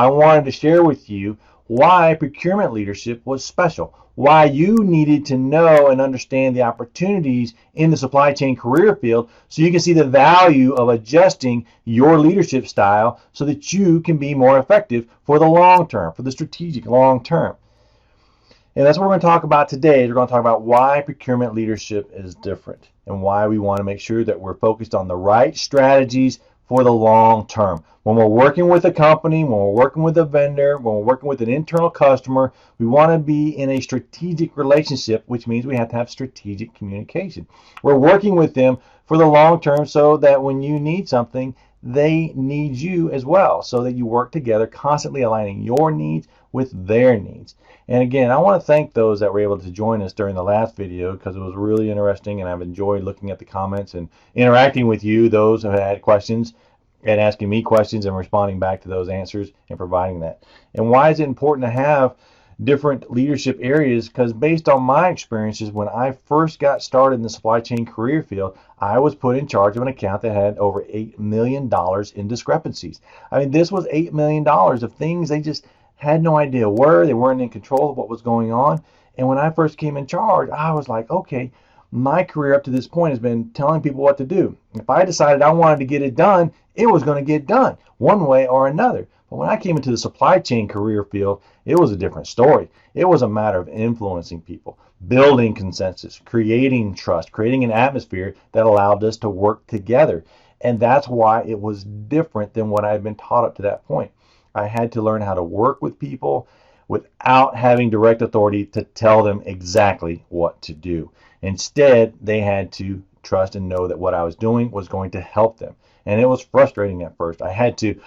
I wanted to share with you why procurement leadership was special, why you needed to know and understand the opportunities in the supply chain career field so you can see the value of adjusting your leadership style so that you can be more effective for the long term, for the strategic long term. And that's what we're going to talk about today. We're going to talk about why procurement leadership is different and why we want to make sure that we're focused on the right strategies for the long term. When we're working with a company, when we're working with a vendor, when we're working with an internal customer, we want to be in a strategic relationship, which means we have to have strategic communication. We're working with them for the long term so that when you need something, they need you as well, so that you work together, constantly aligning your needs with their needs. And again, I want to thank those that were able to join us during the last video because it was really interesting, and I've enjoyed looking at the comments and interacting with you, those who had questions, and asking me questions and responding back to those answers and providing that. And why is it important to have different leadership areas? Because based on my experiences, when I first got started in the supply chain career field, I was put in charge of an account that had over $8 million in discrepancies. I mean, this was $8 million of things they just had no idea where. They weren't in control of what was going on. And when I first came in charge, I was like, okay, my career up to this point has been telling people what to do. If I decided I wanted to get it done, it was going to get done one way or another. But when I came into the supply chain career field, it was a different story. It was a matter of influencing people, building consensus, creating trust, creating an atmosphere that allowed us to work together. And that's why it was different than what I had been taught up to that point. I had to learn how to work with people without having direct authority to tell them exactly what to do. Instead, they had to trust and know that what I was doing was going to help them. And it was frustrating at first. I had to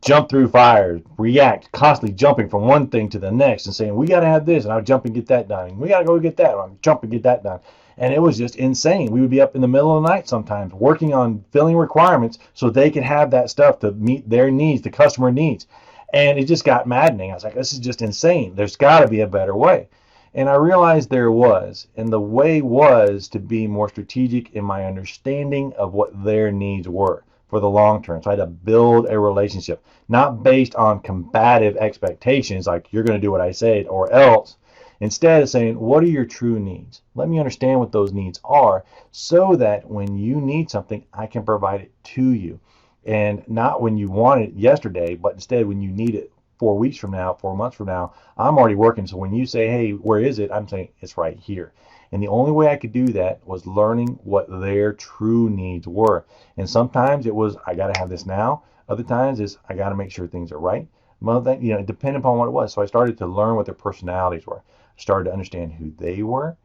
jump through fires, react, constantly jumping from one thing to the next and saying, we got to have this, and I would jump and get that done. We got to go get that, and I would jump and get that done. And it was just insane. We would be up in the middle of the night sometimes working on filling requirements so they could have that stuff to meet their needs, the customer needs. And it just got maddening. I was like, this is just insane. There's got to be a better way. And I realized there was. And the way was to be more strategic in my understanding of what their needs were for the long term. So I had to build a relationship, not based on combative expectations, like you're going to do what I said or else. Instead of saying, what are your true needs? Let me understand what those needs are so that when you need something, I can provide it to you. And not when you want it yesterday, but instead when you need it 4 weeks from now, 4 months from now, I'm already working. So when you say, hey, where is it? I'm saying it's right here. And the only way I could do that was learning what their true needs were. And sometimes it was, I got to have this now. Other times is, I got to make sure things are right. Well, that, it depended upon what it was. So I started to learn what their personalities were. I started to understand who they were,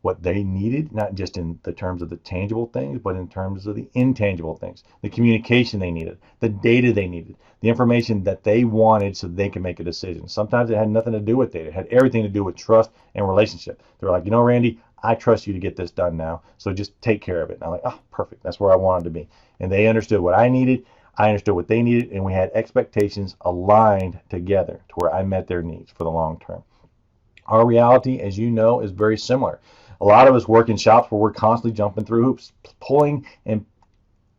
what they needed, not just in the terms of the tangible things, but in terms of the intangible things, the communication they needed, the data they needed, the information that they wanted so they could make a decision. Sometimes it had nothing to do with data. It had everything to do with trust and relationship. They were like, Randy, I trust you to get this done now, so just take care of it. And I'm like, oh, perfect. That's where I wanted to be. And they understood what I needed. I understood what they needed, and we had expectations aligned together to where I met their needs for the long term. Our reality, as you know, is very similar. A lot of us work in shops where we're constantly jumping through hoops, pulling and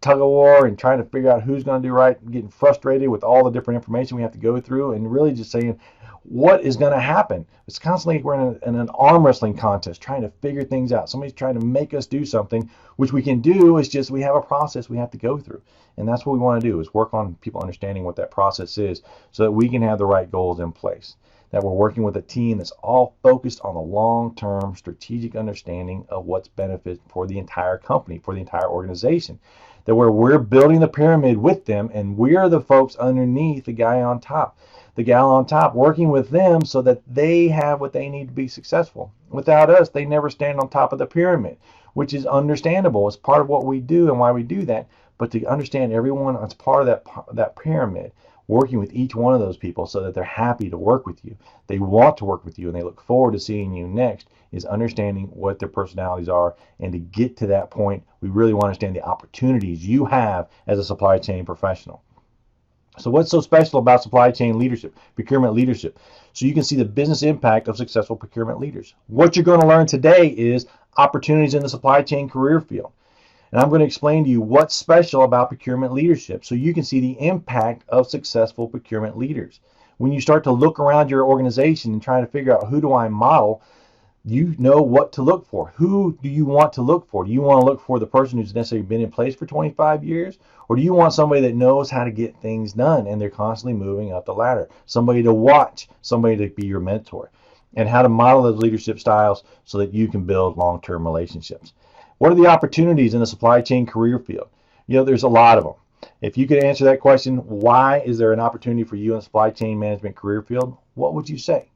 tug of war and trying to figure out who's going to do right, getting frustrated with all the different information we have to go through, and really just saying, what is going to happen? It's constantly, we're in an arm wrestling contest trying to figure things out. Somebody's trying to make us do something, which we can do. It's just we have a process we have to go through. And that's what we want to do, is work on people understanding what that process is so that we can have the right goals in place. That we're working with a team that's all focused on the long-term strategic understanding of what's benefit for the entire company, for the entire organization. That we're building the pyramid with them, and we're the folks underneath the guy on top. The gal on top, working with them so that they have what they need to be successful. Without us, they never stand on top of the pyramid, which is understandable. It's part of what we do and why we do that. But to understand everyone as part of that pyramid, working with each one of those people so that they're happy to work with you, they want to work with you, and they look forward to seeing you next, is understanding what their personalities are. And to get to that point, we really want to understand the opportunities you have as a supply chain professional. So what's so special about supply chain leadership, procurement leadership? So you can see the business impact of successful procurement leaders. What you're going to learn today is opportunities in the supply chain career field. And I'm going to explain to you what's special about procurement leadership so you can see the impact of successful procurement leaders. When you start to look around your organization and try to figure out who do I model, you know what to look for. Who do you want to look for? Do you want to look for the person who's necessarily been in place for 25 years? Or do you want somebody that knows how to get things done and they're constantly moving up the ladder? Somebody to watch, somebody to be your mentor, and how to model those leadership styles so that you can build long-term relationships. What are the opportunities in the supply chain career field? There's a lot of them. If you could answer that question, why is there an opportunity for you in the supply chain management career field? What would you say?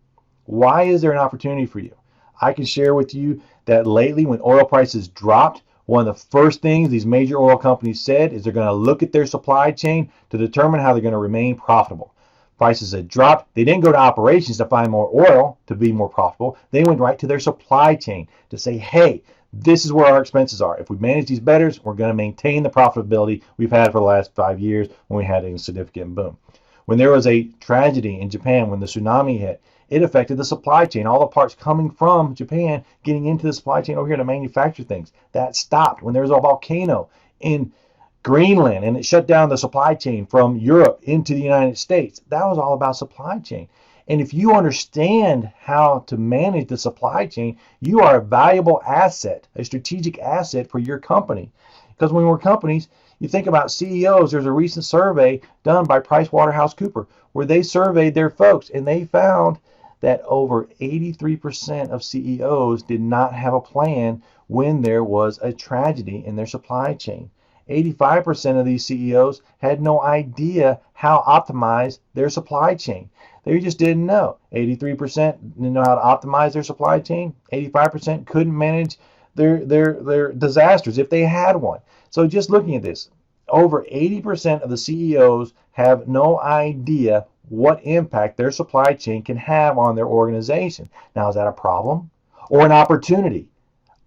Why is there an opportunity for you? I can share with you that lately when oil prices dropped, one of the first things these major oil companies said is they're going to look at their supply chain to determine how they're going to remain profitable. Prices had dropped. They didn't go to operations to find more oil to be more profitable. They went right to their supply chain to say, hey, this is where our expenses are. If we manage these better, we're going to maintain the profitability we've had for the last 5 years when we had a significant boom. When there was a tragedy in Japan, when the tsunami hit, it affected the supply chain. All the parts coming from Japan getting into the supply chain over here to manufacture things. That stopped. When there was a volcano in Greenland and it shut down the supply chain from Europe into the United States, that was all about supply chain. And if you understand how to manage the supply chain, you are a valuable asset, a strategic asset for your company. Because when we're companies, you think about CEOs, there's a recent survey done by PricewaterhouseCoopers where they surveyed their folks and they found that over 83% of CEOs did not have a plan when there was a tragedy in their supply chain. 85% of these CEOs had no idea how to optimize their supply chain. They just didn't know. 83% didn't know how to optimize their supply chain. 85% couldn't manage their disasters if they had one. So just looking at this, over 80% of the CEOs have no idea what impact their supply chain can have on their organization. Now, is that a problem or an opportunity?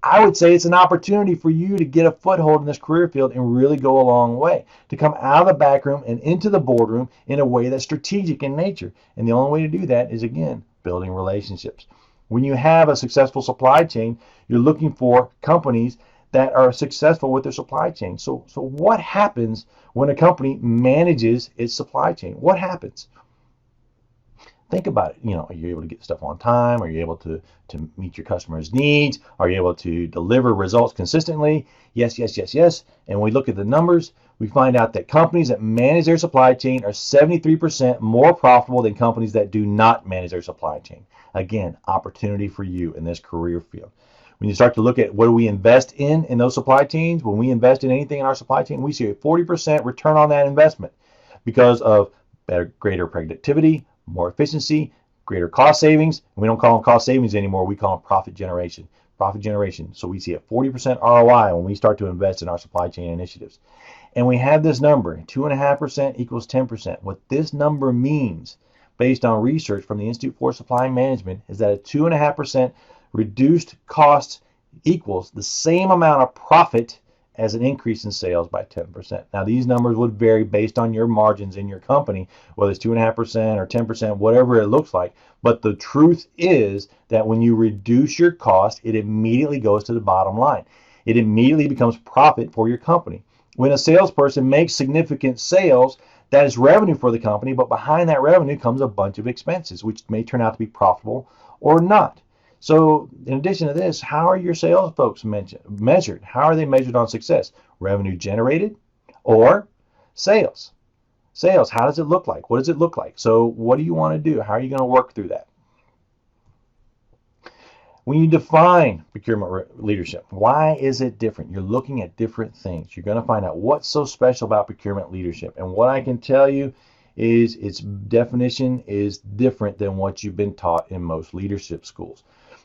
I would say it's an opportunity for you to get a foothold in this career field and really go a long way, to come out of the back room and into the boardroom in a way that's strategic in nature. And the only way to do that is, again, building relationships. When you have a successful supply chain, you're looking for companies that are successful with their supply chain. So what happens when a company manages its supply chain? What happens? Think about it. Are you able to get stuff on time? Are you able to meet your customers' needs? Are you able to deliver results consistently? Yes, yes, yes, yes. And when we look at the numbers, we find out that companies that manage their supply chain are 73% more profitable than companies that do not manage their supply chain. Again, opportunity for you in this career field. When you start to look at what do we invest in those supply chains, when we invest in anything in our supply chain, we see a 40% return on that investment because of greater productivity, more efficiency, greater cost savings. We don't call them cost savings anymore. We call them profit generation. Profit generation. So we see a 40% ROI when we start to invest in our supply chain initiatives. And we have this number, 2.5% equals 10%. What this number means, based on research from the Institute for Supply Management, is that a 2.5% reduced cost equals the same amount of profit as an increase in sales by 10%. Now, these numbers would vary based on your margins in your company, whether it's 2.5% or 10%, whatever it looks like. But the truth is that when you reduce your cost, it immediately goes to the bottom line. It immediately becomes profit for your company. When a salesperson makes significant sales, that is revenue for the company, but behind that revenue comes a bunch of expenses, which may turn out to be profitable or not. So in addition to this, how are your sales folks measured? How are they measured on success? Revenue generated or sales? Sales, how does it look like? What does it look like? So what do you want to do? How are you going to work through that? When you define procurement leadership, why is it different? You're looking at different things. You're going to find out what's so special about procurement leadership. And what I can tell you is its definition is different than what you've been taught in most leadership schools.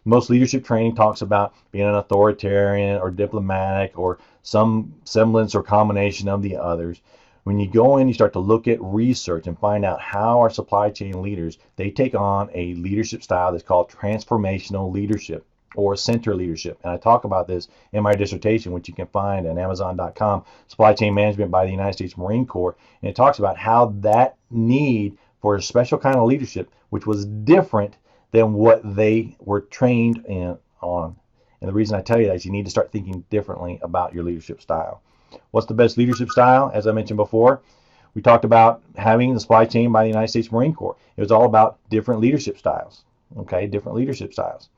Most leadership training talks about being an authoritarian or diplomatic or some semblance or combination of the others. When you go in, you start to look at research and find out how our supply chain leaders, they take on a leadership style that's called transformational leadership or center leadership. And I talk about this in my dissertation, which you can find at Amazon.com, Supply Chain Management by the United States Marine Corps. And it talks about how that need for a special kind of leadership, which was different than what they were trained on. And the reason I tell you that is you need to start thinking differently about your leadership style. What's the best leadership style? As I mentioned before, We talked about having the supply chain by the United States Marine Corps. It was all about different leadership styles, okay, different leadership styles.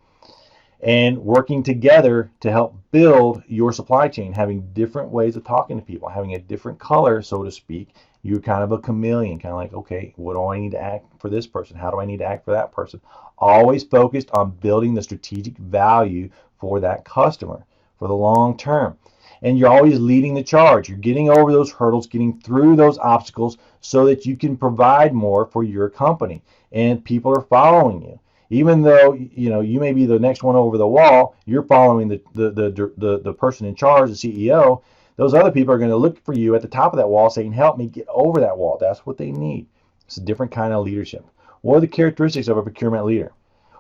And working together to help build your supply chain, having different ways of talking to people, having a different color, so to speak. You're kind of a chameleon, kind of like, okay, what do I need to act for this person? How do I need to act for that person? Always focused on building the strategic value for that customer for the long term. And you're always leading the charge. You're getting over those hurdles, getting through those obstacles so that you can provide more for your company and people are following you. Even though you may be the next one over the wall, you're following the person in charge, the CEO. Those other people are going to look for you at the top of that wall saying, help me get over that wall. That's what they need. It's a different kind of leadership. What are the characteristics of a procurement leader?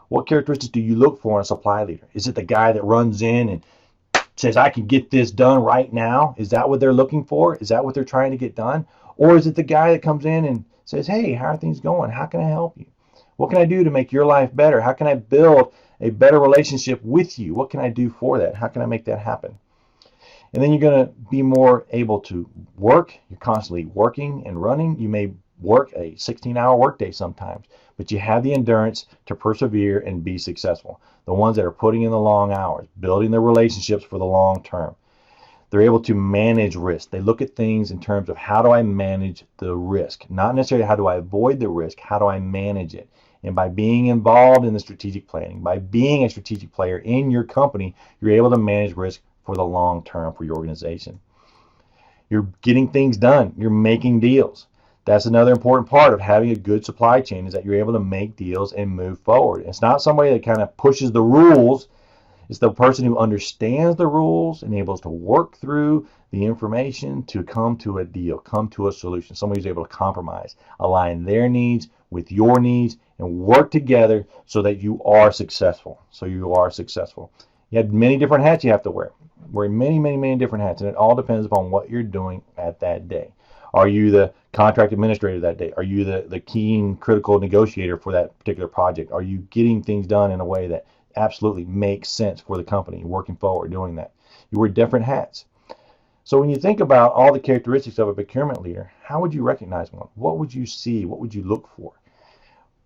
What characteristics do you look for in a supply leader? Is it the guy that runs in and says, I can get this done right now? Is that what they're looking for? Is that what they're trying to get done? Or is it the guy that comes in and says, hey, how are things going? How can I help you? What can I do to make your life better? How can I build a better relationship with you? What can I do for that? How can I make that happen? And then you're going to be more able to work. You're constantly working and running. You may work a 16-hour workday sometimes, but you have the endurance to persevere and be successful. The ones that are putting in the long hours, building their relationships for the long term. They're able to manage risk. They look at things in terms of how do I manage the risk? Not necessarily how do I avoid the risk, how do I manage it? And by being involved in the strategic planning, by being a strategic player in your company, you're able to manage risk for the long term for your organization. You're getting things done. You're making deals. That's another important part of having a good supply chain, is that you're able to make deals and move forward. It's not somebody that kind of pushes the rules. It's the person who understands the rules and able to work through the information to come to a deal, come to a solution. Somebody who's able to compromise, align their needs with your needs, and work together so that you are successful. You have many different hats you have to wear. Wear many different hats, and it all depends upon what you're doing at that day. Are you the contract administrator that day? Are you the keen critical negotiator for that particular project? Are you getting things done in a way that absolutely makes sense for the company, working forward, doing that? You wear different hats. So when you think about all the characteristics of a procurement leader, how would you recognize one? What would you see? What would you look for?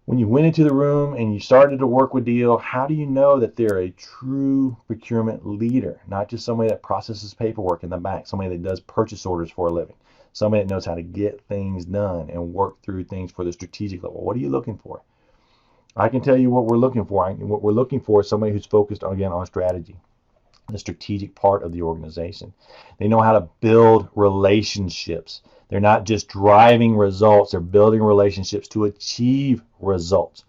When you went into the room and you started to work with deal, how do you know that they're a true procurement leader? Not just somebody that processes paperwork in the back, somebody that does purchase orders for a living, somebody that knows how to get things done and work through things for the strategic level. What are you looking for? I can tell you what we're looking for. What we're looking for is somebody who's focused, again, on strategy, the strategic part of the organization. They know how to build relationships. They're not just driving results. They're building relationships to achieve results.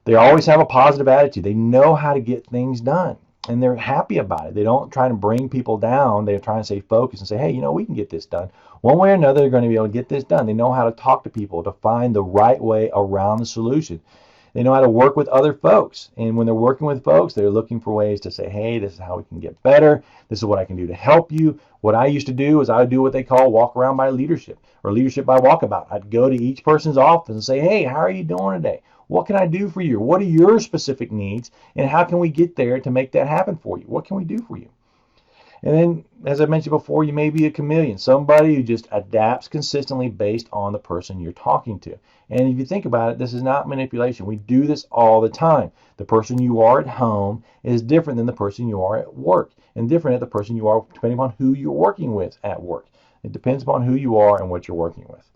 They always have a positive attitude. They know how to get things done, and they're happy about it. They don't try to bring people down. They're trying to stay focused and say, hey, we can get this done. One way or another, they're going to be able to get this done. They know how to talk to people to find the right way around the solution. They know how to work with other folks. And when they're working with folks, they're looking for ways to say, hey, this is how we can get better. This is what I can do to help you. What I used to do is I would do what they call walk around by leadership, or leadership by walkabout. I'd go to each person's office and say, hey, how are you doing today? What can I do for you? What are your specific needs? And how can we get there to make that happen for you? What can we do for you? And then, as I mentioned before, you may be a chameleon, somebody who just adapts consistently based on the person you're talking to. And if you think about it, this is not manipulation. We do this all the time. The person you are at home is different than the person you are at work, and different than the person you are depending on who you're working with at work. It depends upon who you are and what you're working with.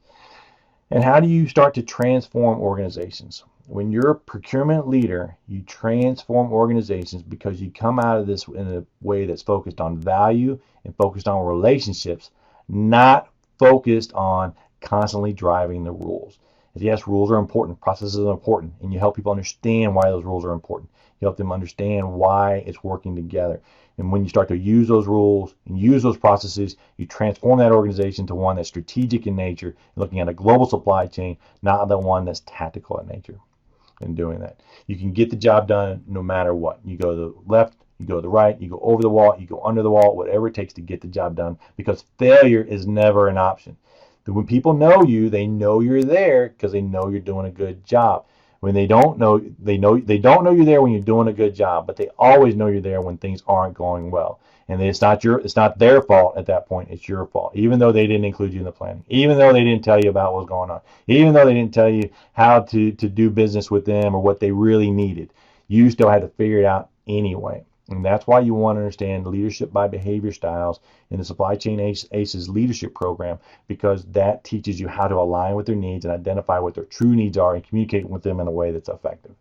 And how do you start to transform organizations? When you're a procurement leader, you transform organizations because you come out of this in a way that's focused on value and focused on relationships, not focused on constantly driving the rules. Yes, rules are important, processes are important, and you help people understand why those rules are important. You help them understand why it's working together. And when you start to use those rules and use those processes, you transform that organization to one that's strategic in nature, looking at a global supply chain, not the one that's tactical in nature. In doing that, you can get the job done no matter what. You go to the left, you go to the right, you go over the wall, you go under the wall, whatever it takes to get the job done, because failure is never an option. When people know you, they know you're there because they know you're doing a good job. When they don't know you're there when you're doing a good job, but they always know you're there when things aren't going well. And it's not their fault at that point. It's your fault, even though they didn't include you in the planning, even though they didn't tell you about what's going on, even though they didn't tell you how to do business with them or what they really needed. You still had to figure it out anyway. And that's why you want to understand leadership by behavior styles in the Supply Chain ACEs leadership program, because that teaches you how to align with their needs and identify what their true needs are and communicate with them in a way that's effective.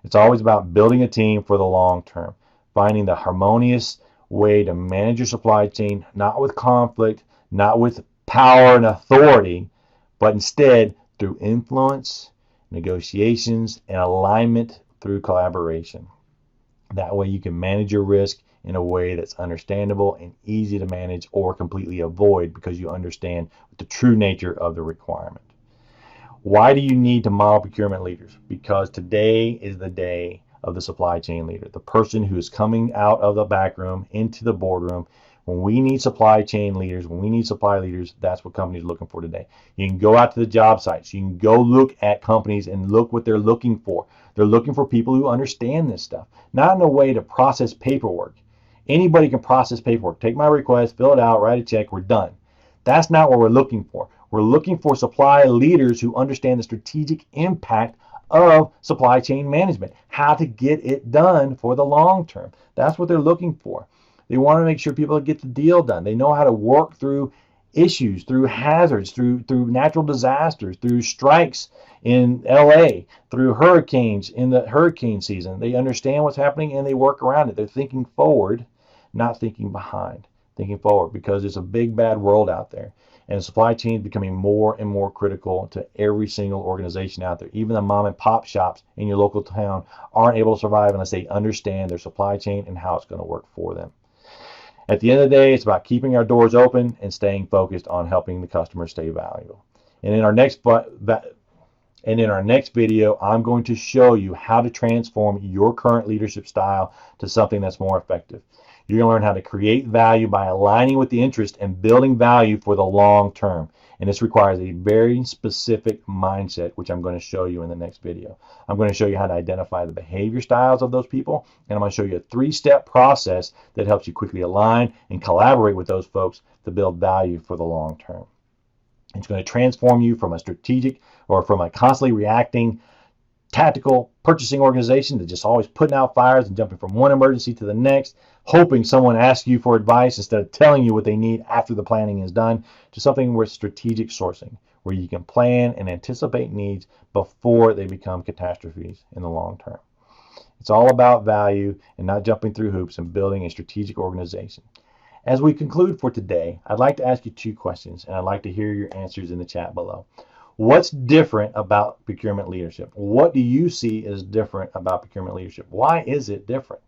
It's always about building a team for the long term, finding the harmonious way to manage your supply chain, not with conflict, not with power and authority, but instead through influence, negotiations, and alignment through collaboration. That way you can manage your risk in a way that's understandable and easy to manage or completely avoid, because you understand the true nature of the requirement. Why do you need to model procurement leaders? Because today is the day of the supply chain leader, the person who is coming out of the back room into the boardroom. When we need supply chain leaders, when we need supply leaders, that's what companies are looking for today. You can go out to the job sites. You can go look at companies and look what they're looking for. They're looking for people who understand this stuff, not in a way to process paperwork. Anybody can process paperwork. Take my request, fill it out, write a check, we're done. That's not what we're looking for. We're looking for supply leaders who understand the strategic impact of supply chain management, how to get it done for the long term. That's what they're looking for. They want to make sure people get the deal done. They know how to work through issues, through hazards, through natural disasters, through strikes in LA, through hurricanes in the hurricane season. They understand what's happening and they work around it. They're thinking forward, not thinking behind. Thinking forward, because it's a big bad world out there. And the supply chain is becoming more and more critical to every single organization out there. Even the mom and pop shops in your local town aren't able to survive unless they understand their supply chain and how it's going to work for them. At the end of the day, it's about keeping our doors open and staying focused on helping the customer stay valuable. And in our next video, I'm going to show you how to transform your current leadership style to something that's more effective. You're going to learn how to create value by aligning with the interest and building value for the long term. And this requires a very specific mindset, which I'm going to show you in the next video. I'm going to show you how to identify the behavior styles of those people, and I'm going to show you a 3-step process that helps you quickly align and collaborate with those folks to build value for the long term. It's going to transform you from a strategic or from a constantly reacting tactical purchasing organization that's just always putting out fires and jumping from one emergency to the next, hoping someone asks you for advice instead of telling you what they need after the planning is done, to something with strategic sourcing, where you can plan and anticipate needs before they become catastrophes in the long term. It's all about value and not jumping through hoops and building a strategic organization. As we conclude for today, I'd like to ask you 2 questions, and I'd like to hear your answers in the chat below. What's different about procurement leadership? What do you see as different about procurement leadership? Why is it different?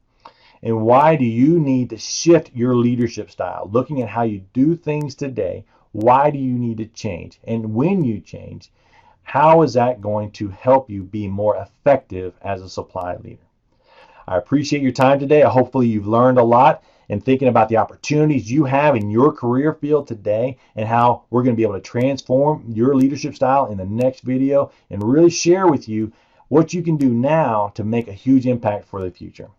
And why do you need to shift your leadership style? Looking at how you do things today, why do you need to change? And when you change, how is that going to help you be more effective as a supply leader? I appreciate your time today. Hopefully you've learned a lot and thinking about the opportunities you have in your career field today and how we're going to be able to transform your leadership style in the next video and really share with you what you can do now to make a huge impact for the future.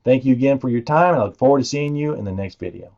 Thank you again for your time, and I look forward to seeing you in the next video.